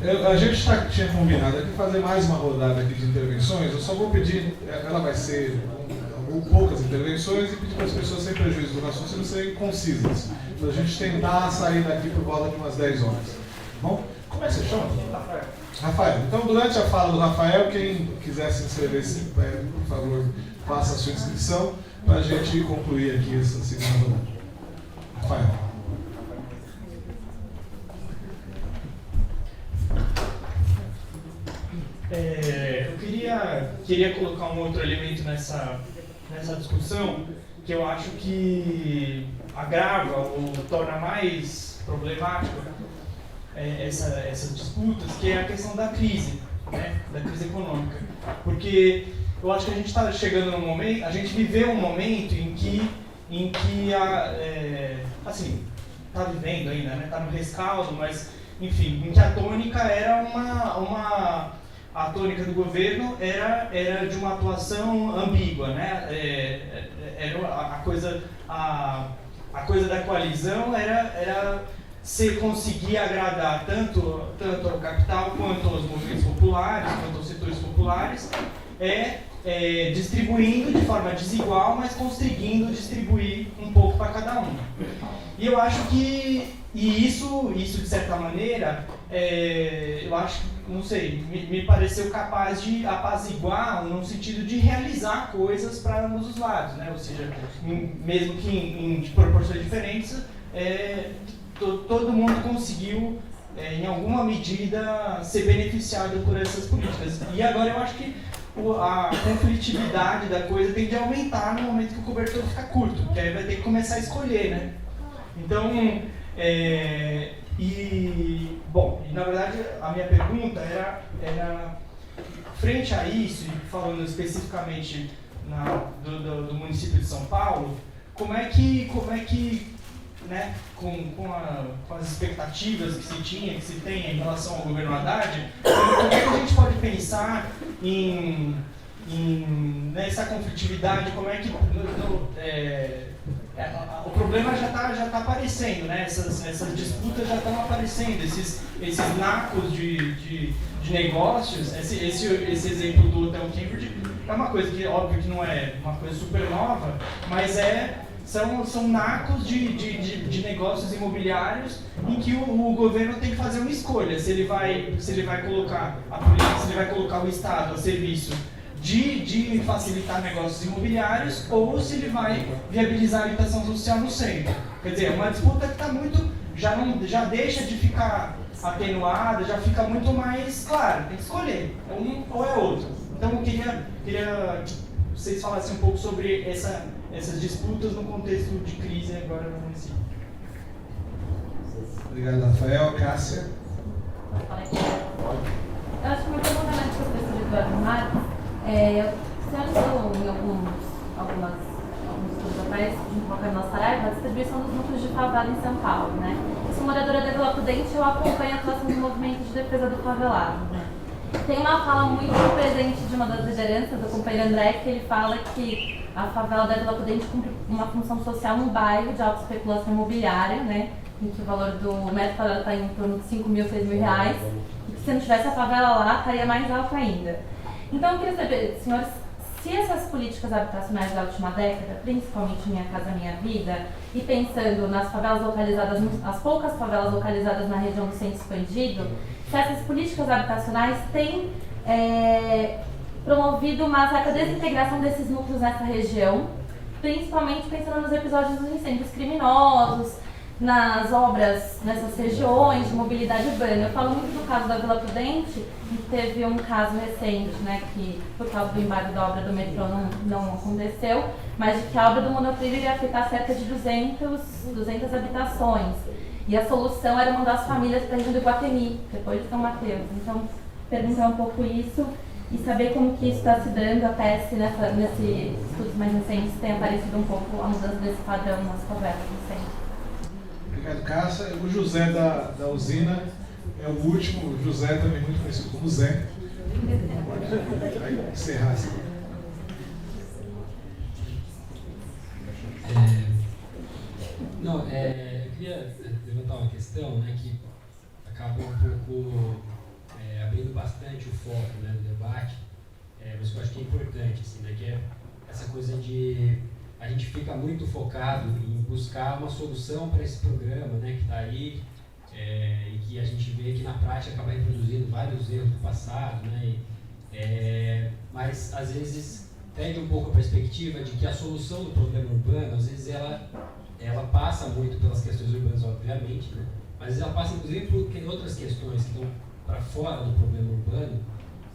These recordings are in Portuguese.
A gente tinha combinado aqui fazer mais uma rodada aqui de intervenções. Eu só vou pedir, ela vai ser poucas intervenções e pedir para as pessoas, sem prejuízo do raciocínio, serem concisas. Para a gente tentar sair daqui por volta de umas 10 horas. Bom, como é que você chama? Rafael. Então, durante a fala do Rafael, quem quiser se inscrever, por favor, faça a sua inscrição para a gente concluir aqui essa segunda rodada. Rafael. Eu queria colocar um outro elemento nessa discussão que eu acho que agrava ou torna mais problemático essas disputas, que é a questão da crise, né, da crise econômica. Porque eu acho que a gente está chegando num momento, a gente viveu um momento em que assim, está vivendo ainda, né, está no rescaldo, mas enfim, em que a tônica era a tônica do governo era de uma atuação ambígua, né? Era a coisa da coalizão era se conseguir agradar tanto ao capital quanto aos movimentos populares, quanto aos setores populares, distribuindo de forma desigual, mas conseguindo distribuir um pouco para cada um. E eu acho que isso de certa maneira, eu acho, não sei, me pareceu capaz de apaziguar no sentido de realizar coisas para ambos os lados, né? Ou seja, mesmo que em proporções diferentes, todo mundo conseguiu, em alguma medida, ser beneficiado por essas políticas. E agora eu acho que a conflitividade da coisa tende a aumentar no momento que o cobertor fica curto, porque aí vai ter que começar a escolher, né? Então, bom, na verdade a minha pergunta era frente a isso, e falando especificamente do município de São Paulo, como é que né, com as expectativas que se tinha, que se tem em relação ao governo Haddad, como é que a gente pode pensar nessa conflitividade, como é que o problema já tá aparecendo, né? Essas disputas já estão aparecendo, esses nacos de negócios, esse exemplo do Hotel Cambridge é uma coisa que, óbvio que não é uma coisa super nova, mas são nacos de negócios imobiliários em que o governo tem que fazer uma escolha, se ele vai colocar a política, se ele vai colocar o Estado a serviço de facilitar negócios imobiliários ou se ele vai viabilizar a habitação social no centro. Quer dizer, é uma disputa que está muito, já deixa de ficar atenuada, já fica muito mais claro, tem que escolher, é um ou é outro. Então eu queria que vocês falassem um pouco sobre essas disputas no contexto de crise agora no município. Obrigado, Rafael. Cássia? Eu acho que uma pergunta mais para o professor Eduardo Marques, você analisou em alguns estudos atrás, focando na nossa tarefa, a distribuição dos núcleos de favela em São Paulo, né? Eu sou moradora da Vila Prudente, eu acompanho a atuação do movimento de defesa do favelado, né? Tem uma fala muito presente de uma das lideranças, do companheiro André, que ele fala que a favela da Vila Prudente cumpre uma função social num bairro de alta especulação imobiliária, né? Em que o valor do metro quadrado está em torno de 5 mil, 6 mil reais, e que se não tivesse a favela lá, estaria mais alto ainda. Então eu queria saber, senhores, se essas políticas habitacionais da última década, principalmente Minha Casa Minha Vida, e pensando nas favelas localizadas, as poucas favelas localizadas na região do centro expandido, se essas políticas habitacionais têm promovido uma certa desintegração desses núcleos nessa região, principalmente pensando nos episódios dos incêndios criminosos, nas obras nessas regiões de mobilidade urbana. Eu falo muito do caso da Vila Prudente, que teve um caso recente, né, que por causa do embargo da obra do metrô não aconteceu, mas de que a obra do monotrilho iria afetar cerca de 200 habitações. E a solução era mandar as famílias para a região do Iguatemi, depois de São Mateus. Então, perguntar um pouco isso e saber como que isso está se dando, até se nesses estudos mais recentes tem aparecido um pouco a mudança desse padrão nas favelas no centro. Obrigado, Cássia. O José da usina é o último, o José também muito conhecido como Zé. Vai encerrar assim. Eu queria levantar uma questão, né, que acaba um pouco abrindo bastante o foco, né, do debate, mas que eu acho que é importante, assim, né, que é essa coisa de a gente fica muito focado em buscar uma solução para esse programa, né, que está aí, e que a gente vê que na prática acaba reproduzindo vários erros do passado, né, mas às vezes perde um pouco a perspectiva de que a solução do problema urbano, às vezes ela passa muito pelas questões urbanas, obviamente, né, mas ela passa inclusive por outras questões que estão para fora do problema urbano,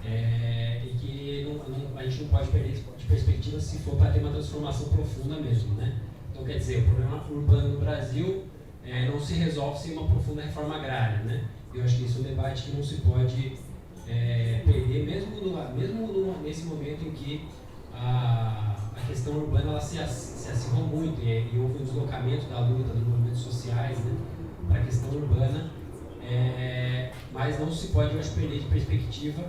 e que a gente não pode perder de perspectiva se for para ter uma transformação profunda mesmo, né? Então, quer dizer, o problema urbano no Brasil não se resolve sem uma profunda reforma agrária, né? Eu acho que isso é um debate que não se pode perder, mesmo nesse momento em que a questão urbana ela se acirrou muito e houve um deslocamento da luta dos movimentos sociais, né, para a questão urbana, mas não se pode, eu acho, perder de perspectiva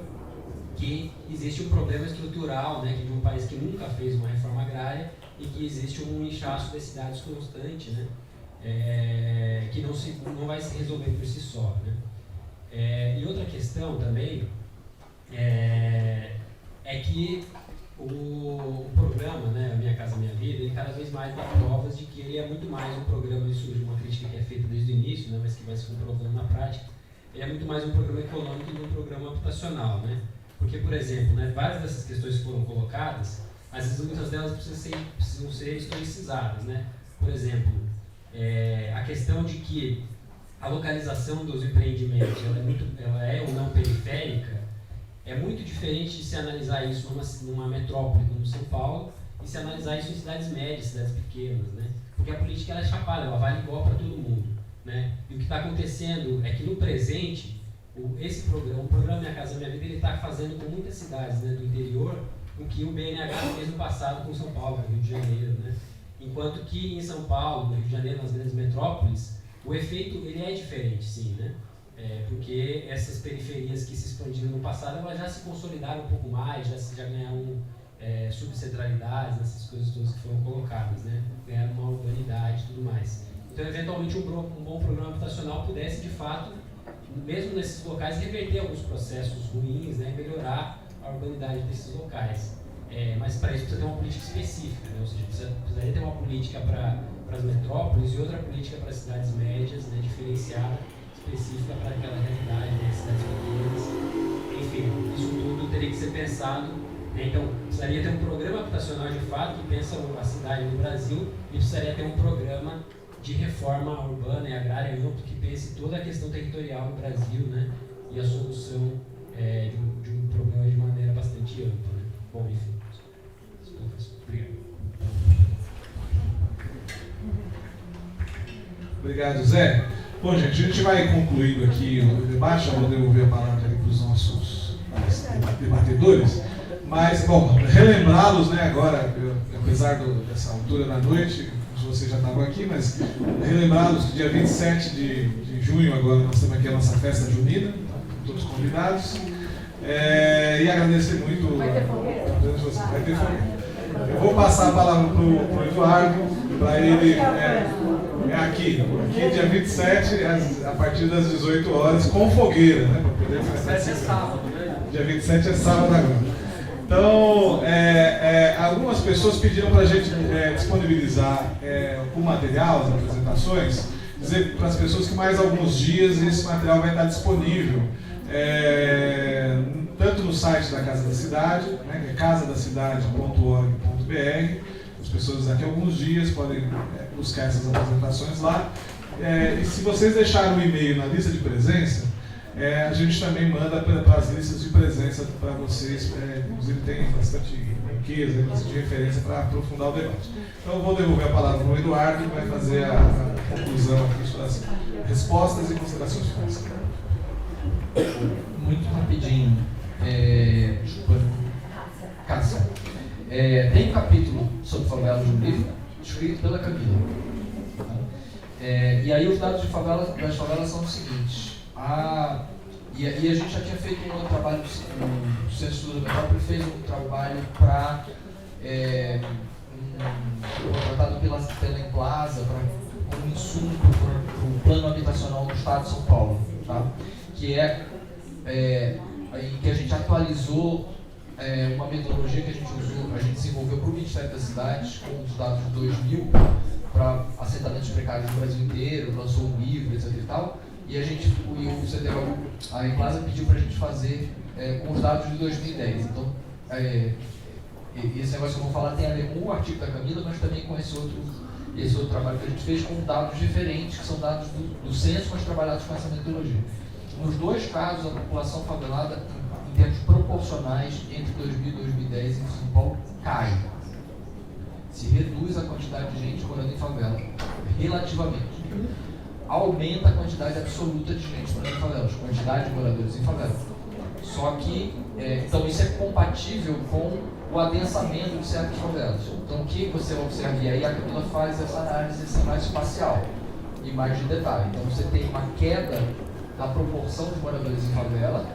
que existe um problema estrutural, né, de um país que nunca fez uma reforma agrária e que existe um inchaço das cidades constante, né, que não vai se resolver por si só, né. E outra questão também é que o programa, né, Minha Casa Minha Vida, ele cada vez mais dá provas de que ele é muito mais um programa, isso é uma crítica que é feita desde o início, né, mas que vai se comprovando na prática, ele é muito mais um programa econômico do que um programa habitacional, né. Porque, por exemplo, né, várias dessas questões que foram colocadas, às vezes muitas delas precisam ser historicizadas, né. Por exemplo, a questão de que a localização dos empreendimentos ela é ou não periférica, é muito diferente de se analisar isso numa metrópole como São Paulo e se analisar isso em cidades médias, cidades pequenas, né? Porque a política ela é chapada, ela vale igual para todo mundo, né? E o que está acontecendo é que no presente, esse programa, o programa Minha Casa Minha Vida, ele está fazendo com muitas cidades, né, do interior o que o BNH fez no passado com São Paulo, Rio de Janeiro, né? Enquanto que em São Paulo, no Rio de Janeiro, nas grandes metrópoles, o efeito ele é diferente, sim, né? Porque essas periferias que se expandiram no passado, elas já se consolidaram um pouco mais, já ganharam subcentralidades, essas coisas todas que foram colocadas, né? Ganharam uma urbanidade e tudo mais. Então, eventualmente, um bom programa habitacional pudesse, de fato, mesmo nesses locais, reverter alguns processos ruins, né? Melhorar a urbanidade desses locais. Mas para isso precisa ter uma política específica, né? Ou seja, precisaria ter uma política para as metrópoles e outra política para as cidades médias, né? Diferenciada, específica para aquela realidade, né, cidades pequenas. Enfim, isso tudo teria que ser pensado, né? Então, precisaria ter um programa habitacional de fato que pensa a cidade no Brasil e precisaria ter um programa de reforma urbana e agrária amplo que pense toda a questão territorial no Brasil, né, e a solução de um problema de maneira bastante ampla, né? Bom, enfim. Obrigado. Obrigado, Zé. Bom, gente, a gente vai concluindo aqui o debate, já vou devolver a palavra para os nossos debatedores, mas, bom, relembrá-los, né, agora, apesar dessa altura da noite, vocês já estavam aqui, mas relembrá-los que dia 27 de junho, agora nós temos aqui a nossa festa junina, todos convidados, e agradecer muito. Vai ter fogueira? Vai ter fogueira. Eu vou passar a palavra para o Eduardo, para ele. Aqui, dia 27, a partir das 18 horas, com fogueira, né? Para poder fazer sábado, né? Dia 27 é sábado agora. Então, algumas pessoas pediram para a gente disponibilizar o material, as apresentações, dizer para as pessoas que mais alguns dias esse material vai estar disponível, tanto no site da Casa da Cidade, né, que é casadacidade.org.br. As pessoas daqui a alguns dias podem buscar essas apresentações lá. E se vocês deixarem o e-mail na lista de presença, a gente também manda para as listas de presença para vocês. Inclusive tem bastante riqueza, bastante referência para aprofundar o debate. Então eu vou devolver a palavra para o Eduardo, que vai fazer a conclusão aqui sobre as respostas e considerações finais. Muito rapidinho. Cássia. Tem um capítulo sobre favelas no livro, escrito pela Camila. E aí os dados das favelas são os seguintes. E a gente já tinha feito um outro trabalho, o Centro de Estudo da Metrópole fez um trabalho para contratado pela Emplasa, para um insumo para o plano habitacional do Estado de São Paulo, tá? Que em que a gente atualizou uma metodologia que a gente desenvolveu para o Ministério das Cidades, com os dados de 2000, para assentamentos precários no Brasil inteiro, lançou um livro, etc. e tal, e a Emplasa pediu para a gente fazer com os dados de 2010. Então, esse negócio que eu vou falar tem a ver com o artigo da Camila, mas também com esse outro trabalho que a gente fez com dados diferentes, que são dados do censo, mas trabalhados com essa metodologia. Nos dois casos, a população favelada, em termos proporcionais, entre 2000 e 2010, em São Paulo, cai. Se reduz a quantidade de gente morando em favela, relativamente. Aumenta a quantidade absoluta de gente morando em favelas, quantidade de moradores em favela. Só que, então isso é compatível com o adensamento de certas favelas. Então o que você observa, e aí a Camila faz essa análise mais espacial e mais de detalhe. Então você tem uma queda da proporção de moradores em favela,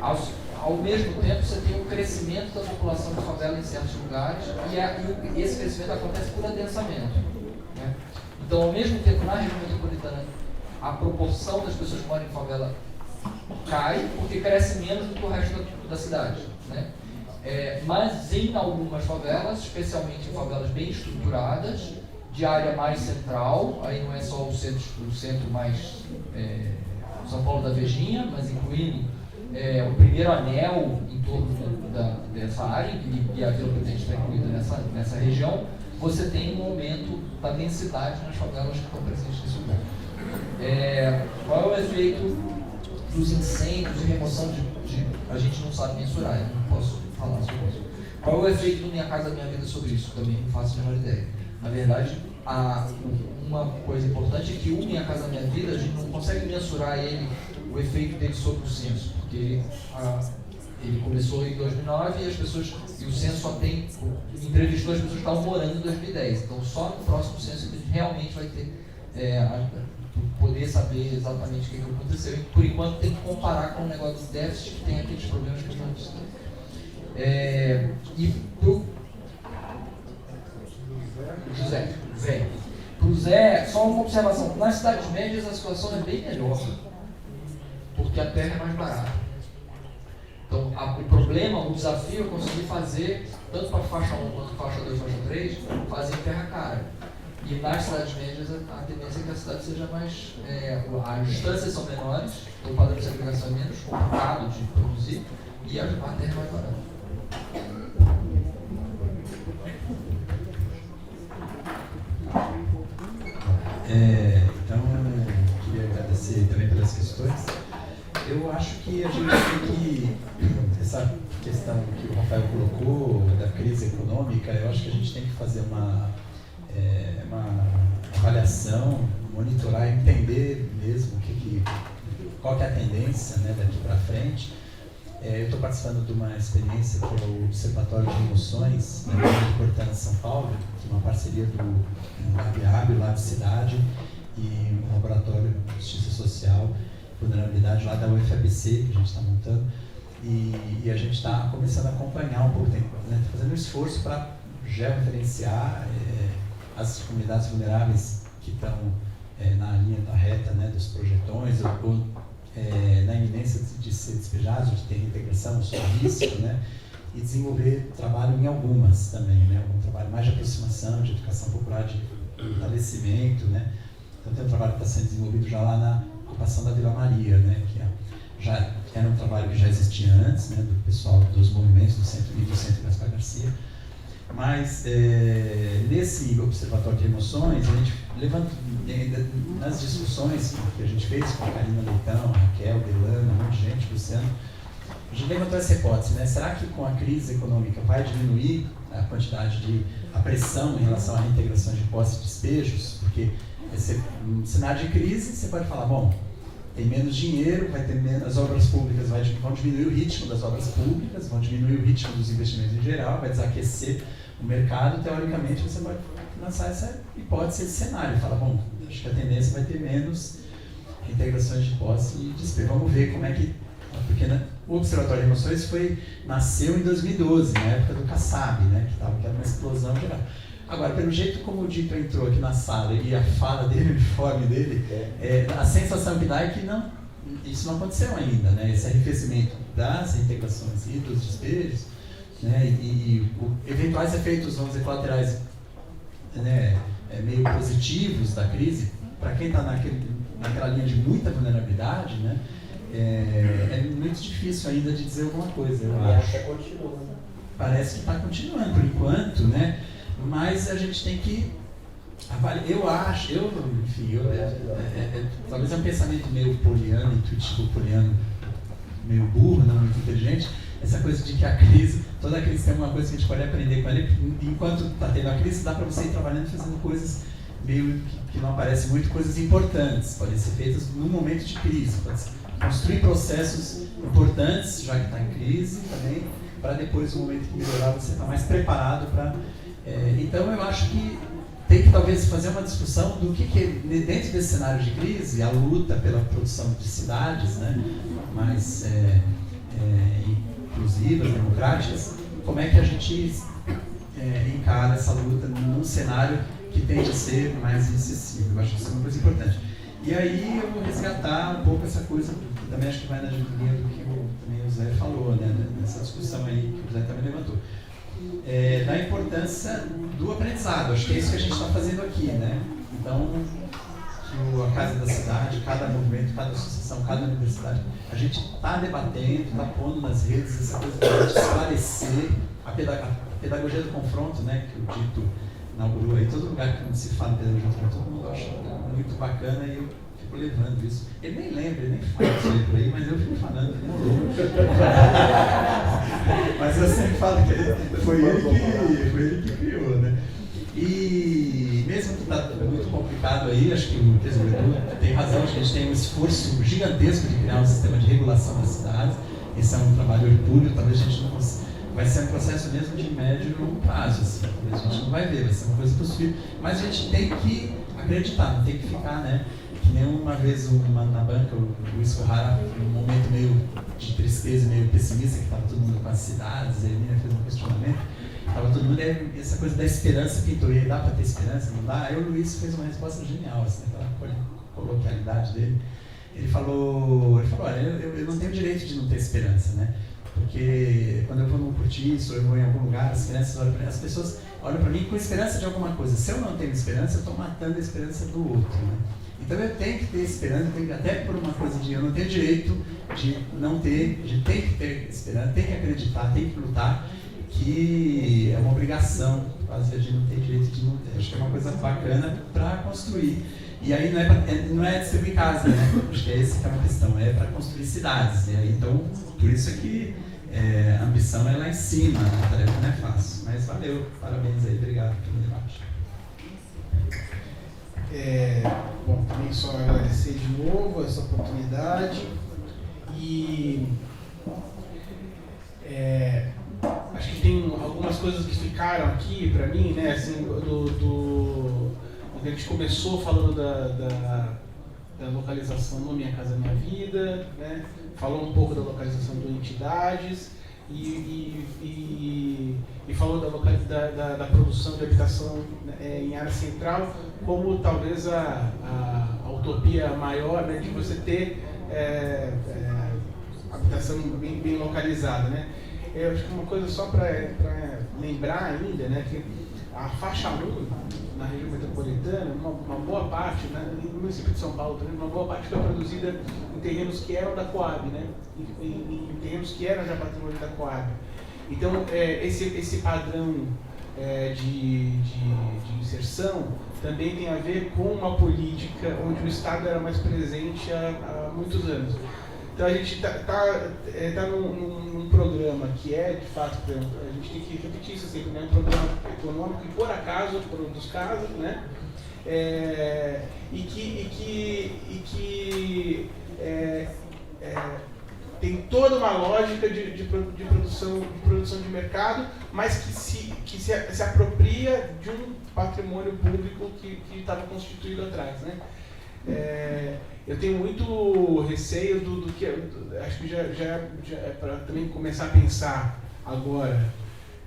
ao mesmo tempo você tem um crescimento da população de favela em certos lugares, e esse crescimento acontece por adensamento, né? Então, ao mesmo tempo, na região metropolitana, a proporção das pessoas que moram em favela cai, porque cresce menos do que o resto da cidade, né? Mas em algumas favelas, especialmente em favelas bem estruturadas, de área mais central, aí não é só o centro mais São Paulo da Vejinha, mas incluindo o primeiro anel em torno dessa área, e a Vila Prudente está incluída nessa região, você tem um aumento da densidade nas favelas que estão presentes nesse lugar. Qual é o efeito dos incêndios e remoção a gente não sabe mensurar, eu não posso falar sobre isso. Qual é o efeito do Minha Casa Minha Vida sobre isso? Também não faço a menor ideia. Na verdade, uma coisa importante é que o Minha Casa Minha Vida, a gente não consegue mensurar o efeito dele sobre o censo, porque ele começou em 2009 e o censo só entrevistou as pessoas que estavam morando em 2010. Então, só no próximo censo a gente realmente vai ter poder saber exatamente o que aconteceu. E, por enquanto, tem que comparar com o negócio do déficit, que tem aqueles problemas que estão discutindo. E para o Zé, só uma observação. Nas cidades médias, a situação é bem melhor, porque a terra é mais barata. Então, o problema, o desafio é conseguir fazer, tanto para faixa 1 quanto faixa 2 e faixa 3, fazer terra cara. E nas cidades médias, a tendência é que a cidade seja mais... as distâncias são menores, então o padrão de segregação é menos complicado de produzir, e a terra é mais barata. Então, eu queria agradecer também pelas questões. Eu acho que a gente tem que, essa questão que o Rafael colocou, da crise econômica, eu acho que a gente tem que fazer uma avaliação, monitorar, entender mesmo qual que é a tendência, né, daqui para frente. Eu estou participando de uma experiência que é o Observatório de Emoções, na Metropolitana de São Paulo, que é uma parceria do Lab lá de cidade, e um laboratório de justiça social, vulnerabilidade lá da UFABC, que a gente está montando, e a gente está começando a acompanhar um pouco, né, fazendo um esforço para georreferenciar as comunidades vulneráveis que estão na linha da reta, né, dos projetões, ou na iminência de ser despejados, de ter reintegração, sob risco, né, e desenvolver trabalho em algumas também, né, algum trabalho mais de aproximação, de educação popular, de fortalecimento, né. Então tem um trabalho que está sendo desenvolvido já lá na ocupação da Vila Maria, né, que já era um trabalho que já existia antes, né, do pessoal dos movimentos do Centro e do Centro Gaspar Garcia. Mas nesse Observatório de Emoções, a gente levanta, nas discussões que a gente fez com a Karina Leitão, a Raquel, Delana, um monte de gente, Luciano, a gente levantou essa hipótese, né? Será que com a crise econômica vai diminuir a quantidade a pressão em relação à reintegração de posses e despejos? Porque no cenário de crise, você pode falar, bom, tem menos dinheiro, vai ter menos, as obras públicas vão diminuir o ritmo das obras públicas, vão diminuir o ritmo dos investimentos em geral, vai desaquecer o mercado. Teoricamente, você pode lançar essa hipótese, esse cenário. Fala, bom, acho que a tendência vai ter menos integrações de posse e despejo. Vamos ver como é que... Porque o Observatório de Emoções nasceu em 2012, na época do Kassab, né, que era uma explosão geral. Agora, pelo jeito como o Dito entrou aqui na sala e a fala dele, o uniforme dele, a sensação que dá é que isso não aconteceu ainda, né? Esse arrefecimento das reintegrações e dos despejos, né? E eventuais efeitos, vamos dizer, colaterais, né? Meio positivos da crise, para quem está naquela linha de muita vulnerabilidade, né? É muito difícil ainda de dizer alguma coisa, eu acho. Parece que está continuando por enquanto, né? Mas a gente tem que avaliar. Talvez é um pensamento meio poliano, intuitivo poliano, meio burro, não muito inteligente. Essa coisa de que a crise, toda crise tem uma coisa que a gente pode aprender com ela. Enquanto está tendo a crise, dá para você ir trabalhando, fazendo coisas meio que não aparecem muito, coisas importantes, podem ser feitas no momento de crise, pode ser construir processos importantes, já que está em crise também, para depois, no momento que melhorar, você estar mais preparado para... então, eu acho que tem que talvez fazer uma discussão do que dentro desse cenário de crise, a luta pela produção de cidades, né, mais inclusivas, democráticas, como é que a gente encara essa luta num cenário que tende a ser mais acessível. Eu acho que isso é uma coisa importante. E aí eu vou resgatar um pouco essa coisa, que também acho que vai na linha do que também o Zé falou, né, nessa discussão aí que o Zé também levantou. Da importância do aprendizado. Acho que é isso que a gente está fazendo aqui, né? Então, que a Casa da Cidade, cada movimento, cada associação, cada universidade, a gente está debatendo, está pondo nas redes essa coisa de a gente esclarecer a pedagogia do confronto, né? Que o Dito inaugurou aí, todo lugar que se fala em pedagogia do confronto, todo mundo acha muito bacana e eu fico levando isso. Ele nem lembra, ele nem fala isso aí por aí, mas eu fico falando, demorou. Mas eu sempre falo que foi ele que criou, né? E mesmo que está muito complicado aí, acho que o desenvolvedor tem razão, acho que a gente tem um esforço gigantesco de criar um sistema de regulação das cidades. Esse é um trabalho hercúleo, talvez a gente não consiga. Vai ser um processo mesmo de médio e longo prazo, assim. A gente não vai ver, vai ser uma coisa possível. Mas a gente tem que acreditar, não tem que ficar, né? Que nem uma vez na banca, o Luiz Corrara, num momento meio de tristeza, meio pessimista, que estava todo mundo com as cidades, a Emília fez um questionamento, estava todo mundo, essa coisa da esperança pintou, e aí dá para ter esperança, não dá? Aí o Luiz fez uma resposta genial, assim, aquela coloquialidade dele. Ele falou, olha, eu não tenho direito de não ter esperança, né? Porque quando eu vou num cortiço, ou eu vou em algum lugar, as pessoas olham para mim com esperança de alguma coisa. Se eu não tenho esperança, eu estou matando a esperança do outro, né? Então eu tenho que ter esperança, até por uma coisa de eu não tenho direito de não ter, a gente tem que ter esperança, tem que acreditar, tem que lutar, que é uma obrigação, quase a gente não tem direito de não ter. Acho que é uma coisa bacana para construir. E aí não é distribuir casa, né? Acho que essa que é uma questão, é para construir cidades. E aí, então, por isso é que a ambição é lá em cima, a tarefa não é fácil. Mas valeu, parabéns aí, obrigado pelo debate. Bom, também só agradecer de novo essa oportunidade e acho que tem algumas coisas que ficaram aqui para mim, né, assim, a gente começou falando da localização no Minha Casa Minha Vida, né, falou um pouco da localização do entidades e falou da produção de habitação em área central como talvez a utopia maior, né, de você ter habitação bem localizada, né. Eu acho que uma coisa só para lembrar ainda, né, que a faixa 1 na região metropolitana, uma boa parte, né, no município de São Paulo também, uma boa parte foi produzida em terrenos que eram da Coab, né, em terrenos que eram já patrimônio da Coab. Então, esse padrão de inserção também tem a ver com uma política onde o Estado era mais presente há muitos anos. Então a gente tá num programa que de fato, a gente tem que repetir isso sempre, né? Um programa econômico que por acaso, por um dos casos, né? E que tem toda uma lógica de produção de mercado, mas que se apropria de um patrimônio público que estava constituído atrás, né? Eu tenho muito receio do que acho que já é para também começar a pensar agora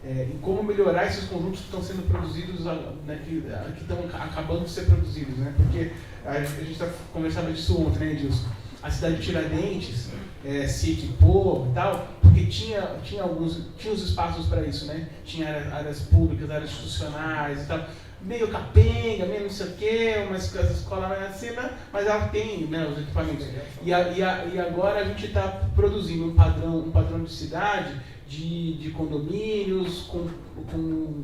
em como melhorar esses conjuntos que estão sendo produzidos, né, que estão acabando de ser produzidos, né? Porque a gente conversava disso ontem, né, Edilson? a cidade de Tiradentes se equipou e tal, porque tinha os espaços para isso, né? Tinha áreas públicas, áreas institucionais e tal, meio capenga, meio não sei o quê, umas escolas mais acima, mas ela tem, né, os equipamentos. E agora a gente está produzindo um padrão de cidade, de condomínios, com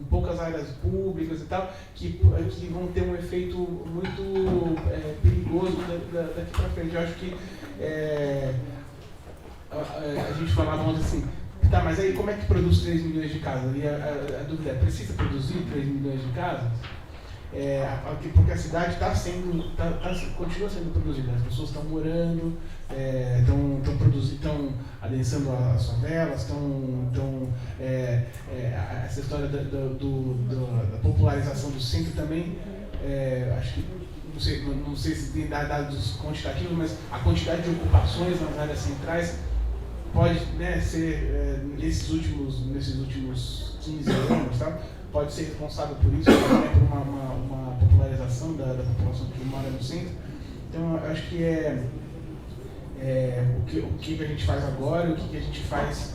poucas áreas públicas e tal, que vão ter um efeito muito perigoso daqui para frente. Eu acho que a gente falava ontem assim, tá, mas aí como é que produz 3 milhões de casas? E a dúvida é, precisa produzir 3 milhões de casas? Porque a cidade continua sendo produzida, as pessoas estão morando, estão adensando as favelas, essa história da popularização do centro também, acho que, não sei se tem dados quantitativos, mas a quantidade de ocupações nas áreas centrais pode, né, ser, nesses últimos 15 anos, tá? Pode ser responsável por isso, né, por uma popularização da população que mora no centro. Então, eu acho que o que a gente faz agora, o que a gente faz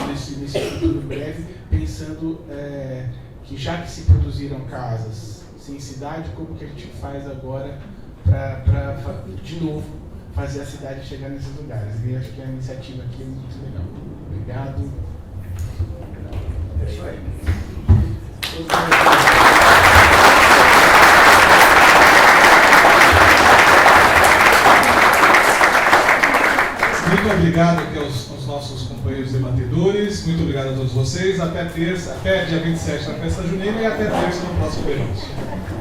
nesse futuro breve, pensando que já que se produziram casas sem cidade, como que a gente faz agora para de novo, fazer a cidade chegar nesses lugares. E eu acho que a iniciativa aqui é muito legal. Obrigado. É isso aí. Muito obrigado aqui aos nossos companheiros debatedores, muito obrigado a todos vocês. Até dia 27 na festa junina e até terça no próximo evento.